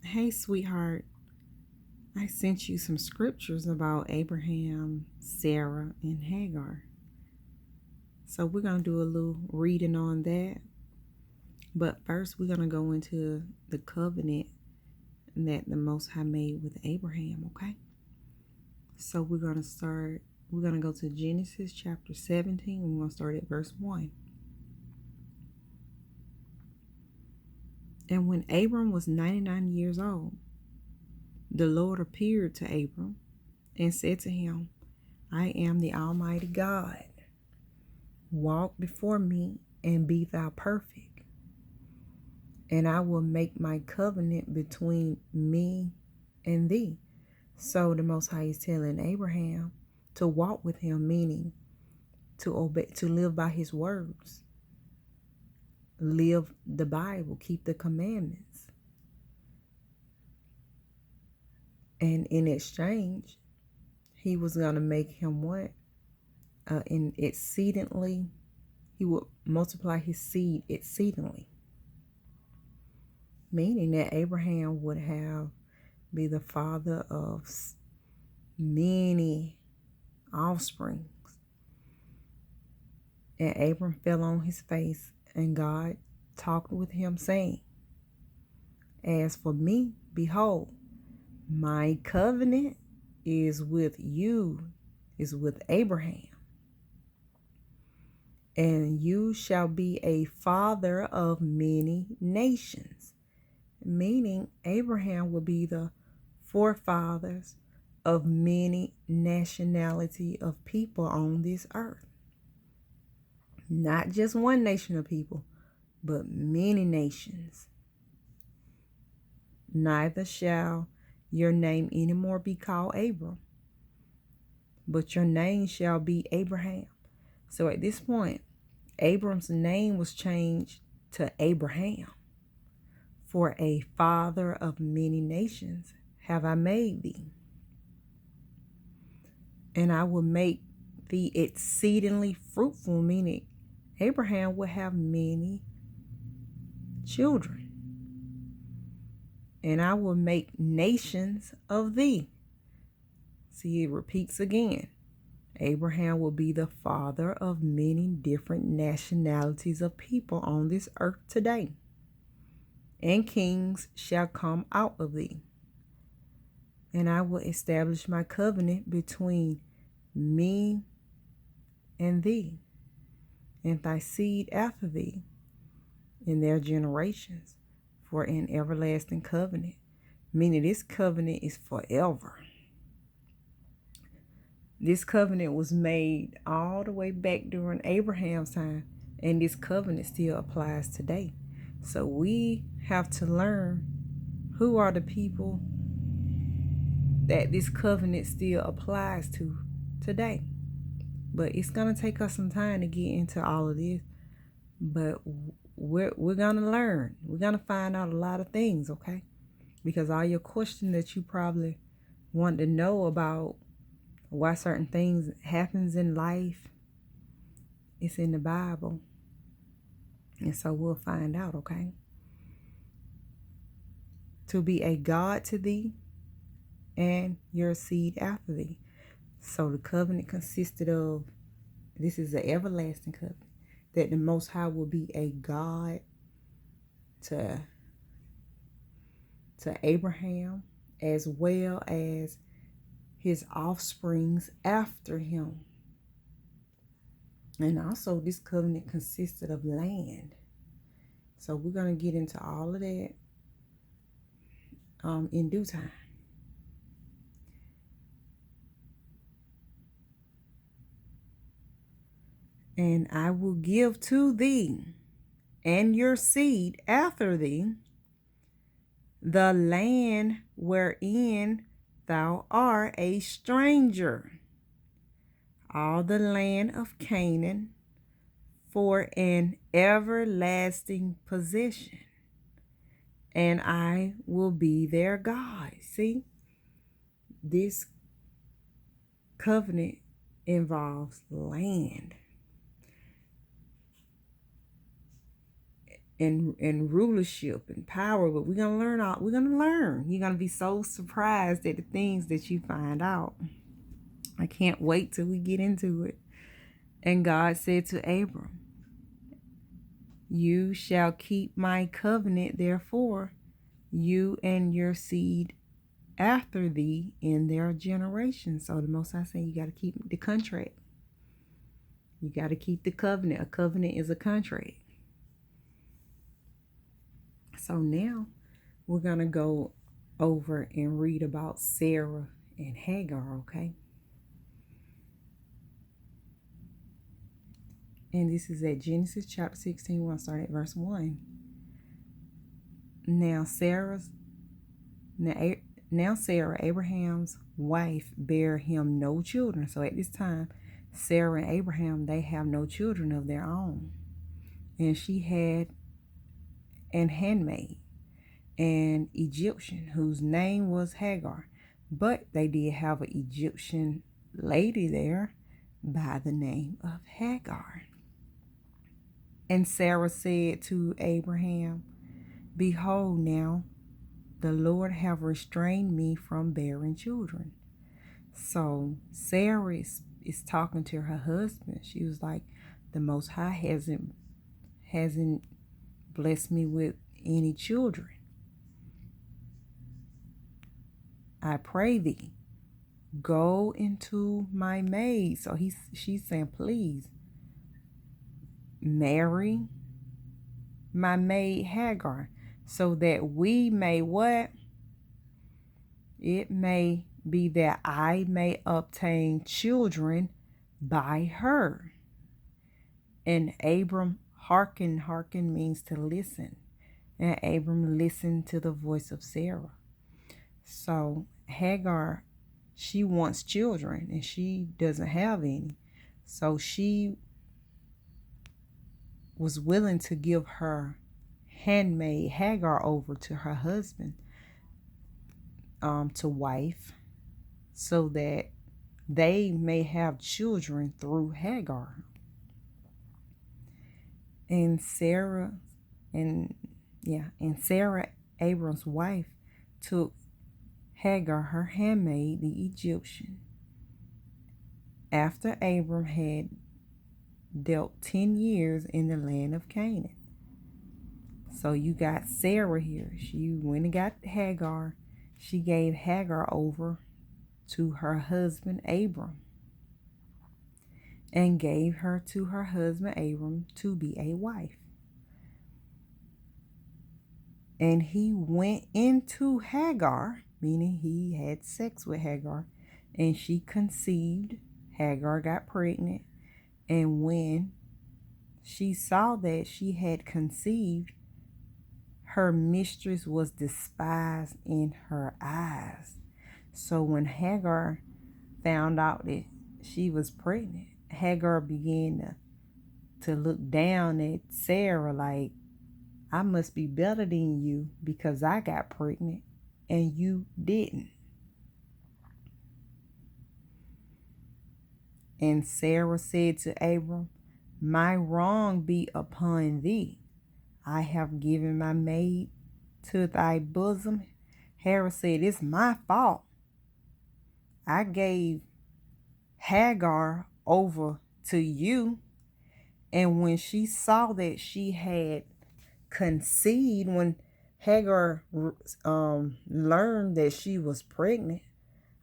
Hey, sweetheart, I sent you some scriptures about Abraham, Sarah, and Hagar. So we're going to do a little reading on that. But first, we're going to go into the covenant that the Most High made with Abraham, okay? So we're going to go to Genesis chapter 17. We're going to start at verse 1. And when Abram was 99 years old, the Lord appeared to Abram and said to him, I am the Almighty God. Walk before me and be thou perfect, and I will make my covenant between me and thee. So the Most High is telling Abraham to walk with him, meaning to obey, to live by his words, live the Bible, keep the commandments. And in exchange, he was going to make him what? He would multiply his seed exceedingly. Meaning that Abraham would be the father of many offsprings. And Abram fell on his face, and God talked with him, saying, As for me, behold, my covenant is with you, is with Abraham, and you shall be a father of many nations. Meaning Abraham will be the forefathers of many nationality of people on this earth. Not just one nation of people, but many nations. Neither shall your name anymore be called Abram, but your name shall be Abraham. So at this point, Abram's name was changed to Abraham. For a father of many nations have I made thee, and I will make thee exceedingly fruitful, meaning Abraham will have many children. And I will make nations of thee. See, it repeats again. Abraham will be the father of many different nationalities of people on this earth today. And kings shall come out of thee. And I will establish my covenant between me and thee, and thy seed after thee, in their generations, for an everlasting covenant. Meaning this covenant is forever. This covenant was made all the way back during Abraham's time, and this covenant still applies today. So we have to learn who are the people that this covenant still applies to today. But it's going to take us some time to get into all of this. But we're going to learn. We're going to find out a lot of things, okay? Because all your questions that you probably want to know about why certain things happens in life, it's in the Bible. And so we'll find out, okay? To be a God to thee and your seed after thee. So the covenant consisted of, this is an everlasting covenant, that the Most High will be a God to Abraham, as well as his offsprings after him. And also this covenant consisted of land. So we're going to get into all of that in due time. And I will give to thee and your seed after thee the land wherein thou art a stranger, all the land of Canaan, for an everlasting possession, and I will be their God. See, this covenant involves land. and rulership and power. But we're gonna learn all. We're gonna learn. You're gonna be so surprised at the things that you find out. I can't wait till we get into it. And God said to Abram, "You shall keep my covenant, therefore, you and your seed after thee in their generations." So the Most High saying you got to keep the contract. You got to keep the covenant. A covenant is a contract. So now we're going to go over and read about Sarah and Hagar, okay? And this is at Genesis chapter 16. We're going to start at verse 1. Now Sarah, Abraham's wife, bare him no children. So at this time, Sarah and Abraham, they have no children of their own. And she had an handmaid, an Egyptian, whose name was Hagar. But they did have an Egyptian lady there by the name of Hagar. And Sarah said to Abraham, "Behold, now the Lord have restrained me from bearing children." So Sarah is talking to her husband. She was like, "The Most High hasn't blessed me with any children. I pray thee, go into my maid." So she's saying, "Please marry my maid Hagar, so that we may" what? "It may be that I may obtain children by her." And Abram hearkened. Hearken means to listen. And Abram listened to the voice of Sarah. So Hagar, she wants children and she doesn't have any. So she was willing to give her handmaid Hagar over to her husband, to wife, so that they may have children through Hagar. And Sarah, Abram's wife, took Hagar, her handmaid, the Egyptian, after Abram had dealt 10 years in the land of Canaan. So you got Sarah here. She went and got Hagar. She gave Hagar over to her husband Abram and gave her to her husband Abram to be a wife. And he went into Hagar, meaning he had sex with Hagar, and she conceived. Hagar got pregnant. And when she saw that she had conceived, her mistress was despised in her eyes. So when Hagar found out that she was pregnant, Hagar began to look down at Sarah like, "I must be better than you because I got pregnant and you didn't." And Sarah said to Abram, "My wrong be upon thee. I have given my maid to thy bosom." Hagar said, "It's my fault. I gave Hagar over to you." And when she saw that she had conceived, when Hagar learned that she was pregnant,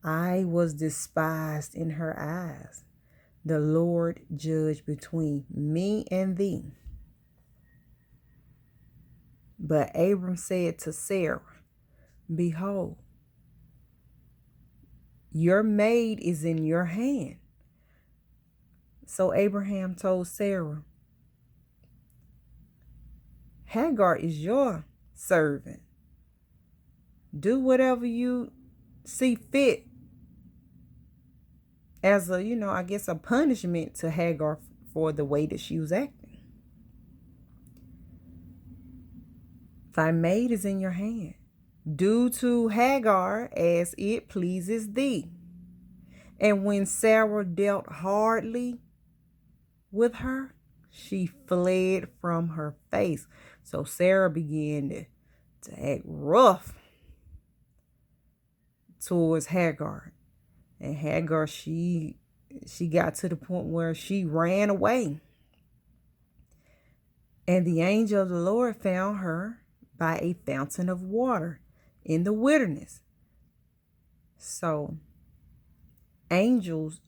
"I was despised in her eyes. The Lord judge between me and thee." But Abram said to Sarah, "Behold, your maid is in your hand." So Abraham told Sarah, "Hagar is your servant. Do whatever you see fit as a punishment to Hagar for the way that she was acting. Thy maid is in your hand. Do to Hagar as it pleases thee." And when Sarah dealt hardly with her, she fled from her face. So Sarah began to act rough towards Hagar. And Hagar, she got to the point where she ran away. And the angel of the Lord found her by a fountain of water in the wilderness. So angels,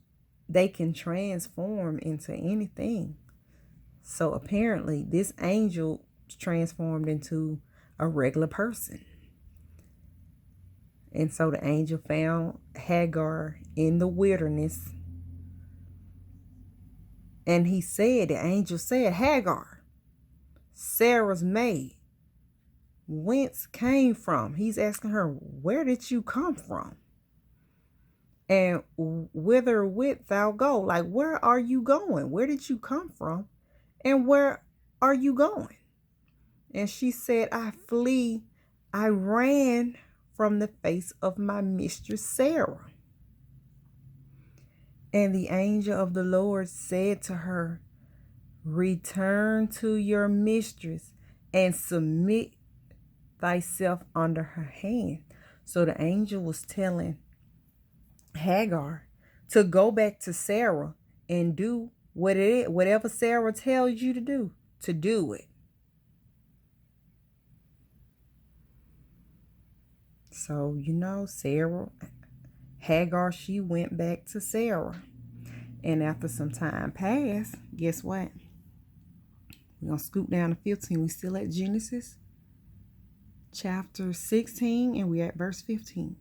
they can transform into anything. So apparently this angel transformed into a regular person. And so the angel found Hagar in the wilderness. And the angel said, Hagar, Sarah's maid, whence came from? He's asking her, where did you come from? And whither wilt thou go? Like, where are you going? Where did you come from? And where are you going? And she said, I ran from the face of my mistress Sarah. And the angel of the Lord said to her, return to your mistress and submit thyself under her hand. So the angel was telling Hagar to go back to Sarah and do whatever Sarah tells you to do it. So, Hagar, she went back to Sarah. And after some time passed, guess what? We're going to scoot down to 15. We still at Genesis chapter 16, and we're at verse 15.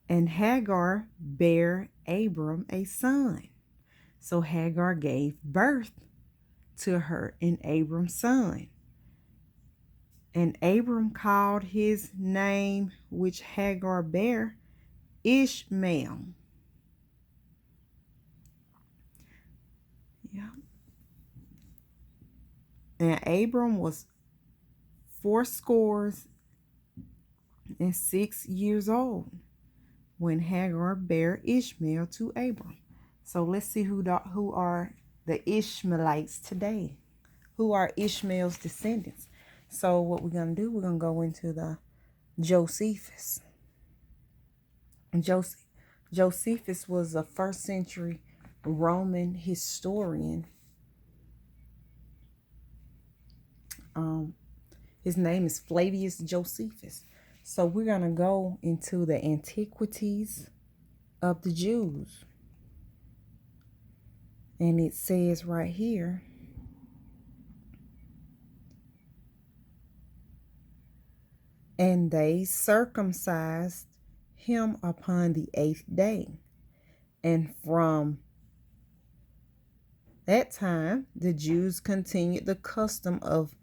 And Hagar bare Abram a son. So Hagar gave birth to her and Abram's son. And Abram called his name, which Hagar bare, Ishmael. Yeah. And Abram was 86 years old when Hagar bare Ishmael to Abram. So let's see who are the Ishmaelites today. Who are Ishmael's descendants? So what we're going to do, we're going to go into the Josephus. Josephus was a 1st century Roman historian. His name is Flavius Josephus. So we're going to go into the antiquities of the Jews. And it says right here, and they circumcised him upon the 8th day. And from that time, the Jews continued the custom of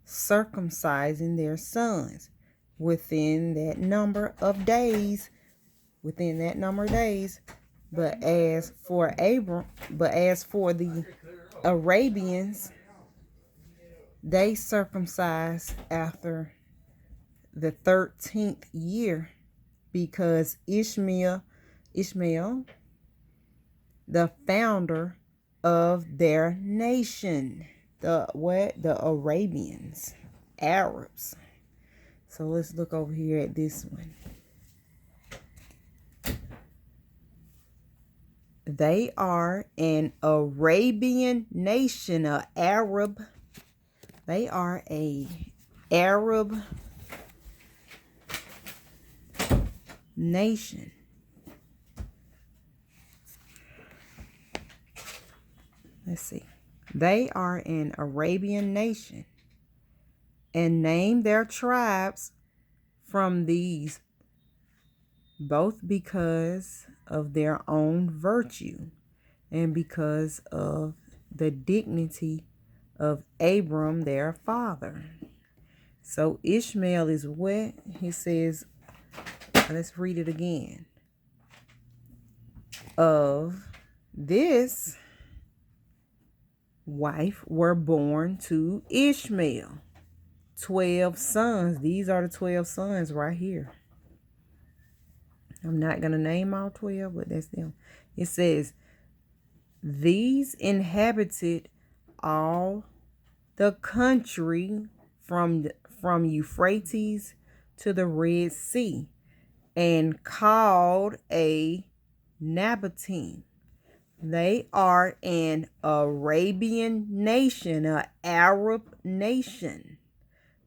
circumcising their sons within that number of days. But as for the Arabians, they circumcised after the 13th year, because Ishmael, the founder of their nation, the Arabians, Arabs. So let's look over here at this one. They are an Arabian nation, a Arab. They are a Arab nation. Let's see. They are an Arabian nation and name their tribes from these, both because of their own virtue and because of the dignity of Abram, their father. So Ishmael is what? He says, let's read it again. Of this wife were born to Ishmael 12 sons. These are the 12 sons right here. I'm not going to name all 12, but that's them. It says, these inhabited all the country from Euphrates to the Red Sea, and called a Nabatean. They are an Arabian nation, an Arab nation.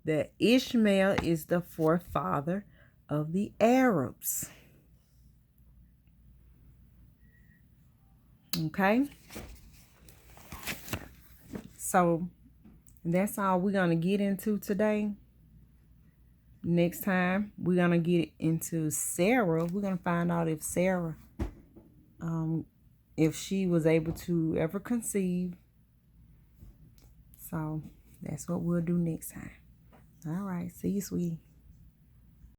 That Ishmael is the forefather of the Arabs. Okay? So that's all we're going to get into today. Next time, we're going to get into Sarah. We're going to find out if Sarah, if she was able to ever conceive. So that's what we'll do next time. All right. See you, sweetie.